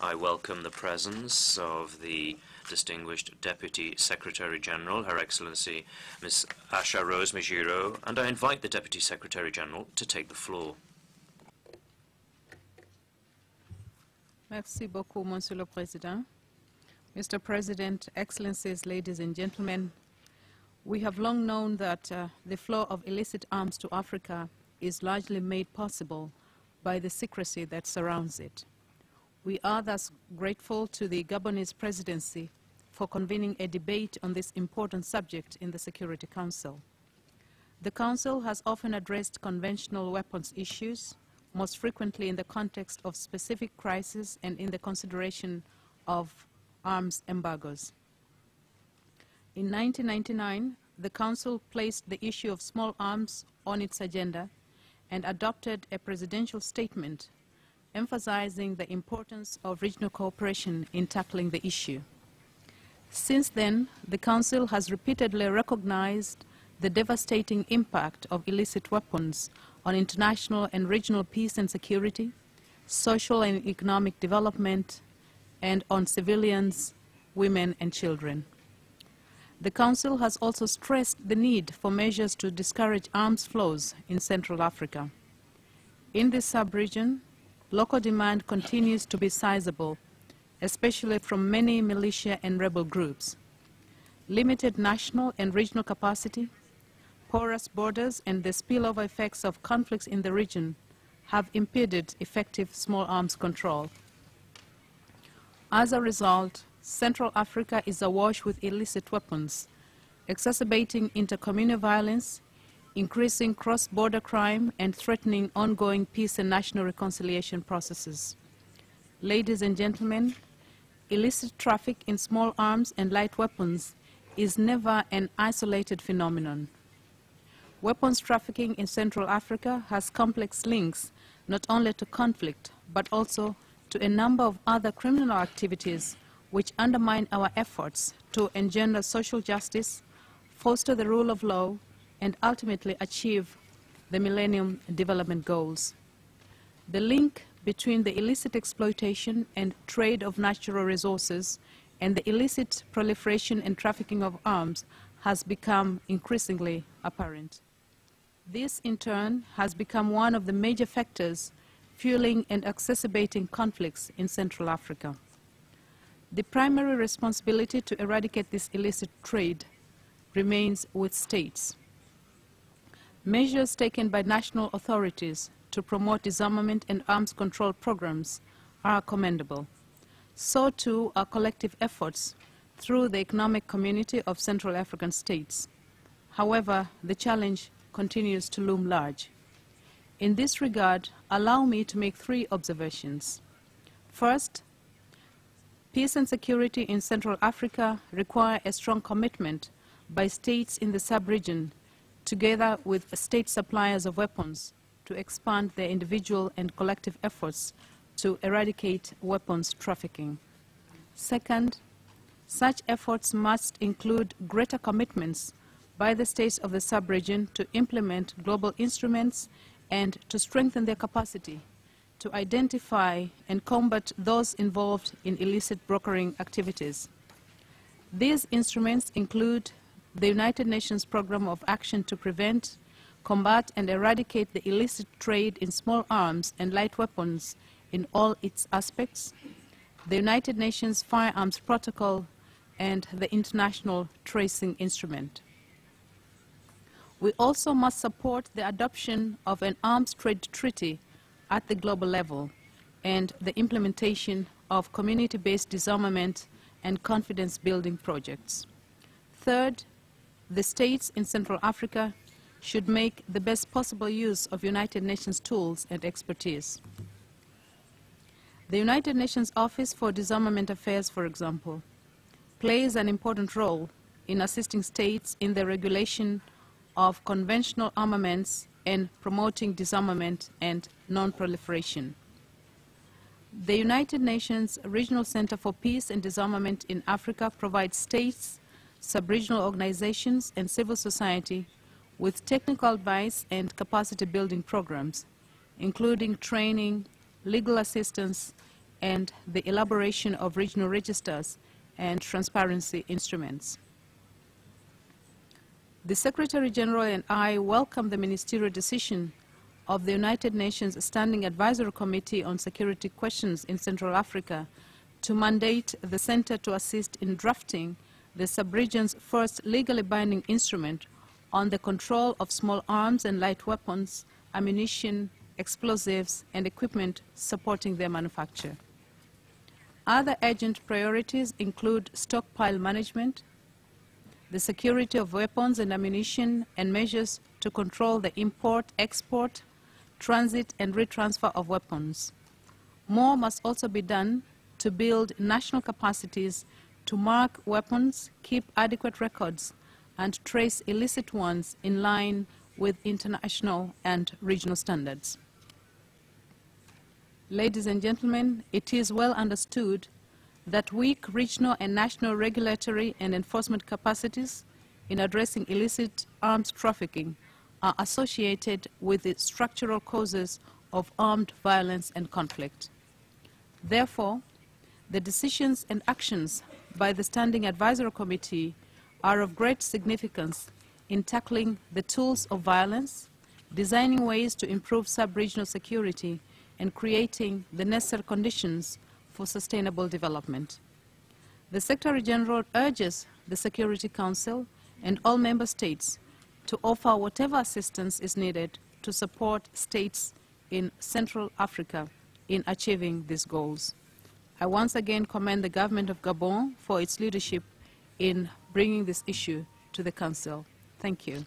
I welcome the presence of the distinguished Deputy Secretary-General, Her Excellency Ms. Asha-Rose Migiro, and I invite the Deputy Secretary-General to take the floor. Merci beaucoup, Monsieur le Président. Mr. President, Excellencies, ladies and gentlemen, we have long known that the flow of illicit arms to Africa is largely made possible by the secrecy that surrounds it. We are thus grateful to the Gabonese presidency for convening a debate on this important subject in the Security Council. The Council has often addressed conventional weapons issues, most frequently in the context of specific crises and in the consideration of arms embargoes. In 1999, the Council placed the issue of small arms on its agenda and adopted a presidential statement emphasizing the importance of regional cooperation in tackling the issue. Since then, the Council has repeatedly recognized the devastating impact of illicit weapons on international and regional peace and security, social and economic development, and on civilians, women, and children. The Council has also stressed the need for measures to discourage arms flows in Central Africa. In this sub-region, local demand continues to be sizable, especially from many militia and rebel groups. Limited national and regional capacity, porous borders, and the spillover effects of conflicts in the region have impeded effective small arms control. As a result, Central Africa is awash with illicit weapons, exacerbating inter-communal violence, increasing cross-border crime, and threatening ongoing peace and national reconciliation processes. Ladies and gentlemen, illicit traffic in small arms and light weapons is never an isolated phenomenon. Weapons trafficking in Central Africa has complex links not only to conflict, but also to a number of other criminal activities which undermine our efforts to engender social justice, foster the rule of law, and ultimately achieve the Millennium Development Goals. The link between the illicit exploitation and trade of natural resources and the illicit proliferation and trafficking of arms has become increasingly apparent. This, in turn, has become one of the major factors fueling and exacerbating conflicts in Central Africa. The primary responsibility to eradicate this illicit trade remains with states. Measures taken by national authorities to promote disarmament and arms control programs are commendable. So too are collective efforts through the economic community of Central African states. However, the challenge continues to loom large. In this regard, allow me to make 3 observations. First, peace and security in Central Africa require a strong commitment by states in the sub-region, together with state suppliers of weapons, to expand their individual and collective efforts to eradicate weapons trafficking. Second, such efforts must include greater commitments by the states of the sub-region to implement global instruments and to strengthen their capacity to identify and combat those involved in illicit brokering activities. These instruments include the United Nations Programme of Action to Prevent, Combat and Eradicate the Illicit Trade in Small Arms and Light Weapons in all its aspects, the United Nations Firearms Protocol, and the International Tracing Instrument. We also must support the adoption of an arms trade treaty at the global level and the implementation of community-based disarmament and confidence-building projects. Third, the states in Central Africa should make the best possible use of United Nations tools and expertise. The United Nations Office for Disarmament Affairs, for example, plays an important role in assisting states in the regulation of conventional armaments and promoting disarmament and non-proliferation. The United Nations Regional Center for Peace and Disarmament in Africa provides states, sub-regional organizations, and civil society with technical advice and capacity building programs, including training, legal assistance, and the elaboration of regional registers and transparency instruments. The Secretary-General and I welcome the ministerial decision of the United Nations Standing Advisory Committee on Security Questions in Central Africa to mandate the Center to assist in drafting the sub-region's first legally binding instrument on the control of small arms and light weapons, ammunition, explosives, and equipment supporting their manufacture. Other urgent priorities include stockpile management, the security of weapons and ammunition, and measures to control the import, export, transit, and retransfer of weapons. More must also be done to build national capacities to mark weapons, keep adequate records, and trace illicit ones in line with international and regional standards. Ladies and gentlemen, it is well understood that weak regional and national regulatory and enforcement capacities in addressing illicit arms trafficking are associated with the structural causes of armed violence and conflict. Therefore, the decisions and actions by the Standing Advisory Committee are of great significance in tackling the tools of violence, designing ways to improve sub-regional security, and creating the necessary conditions for sustainable development. The Secretary-General urges the Security Council and all member states to offer whatever assistance is needed to support states in Central Africa in achieving these goals. I once again commend the government of Gabon for its leadership in bringing this issue to the Council. Thank you.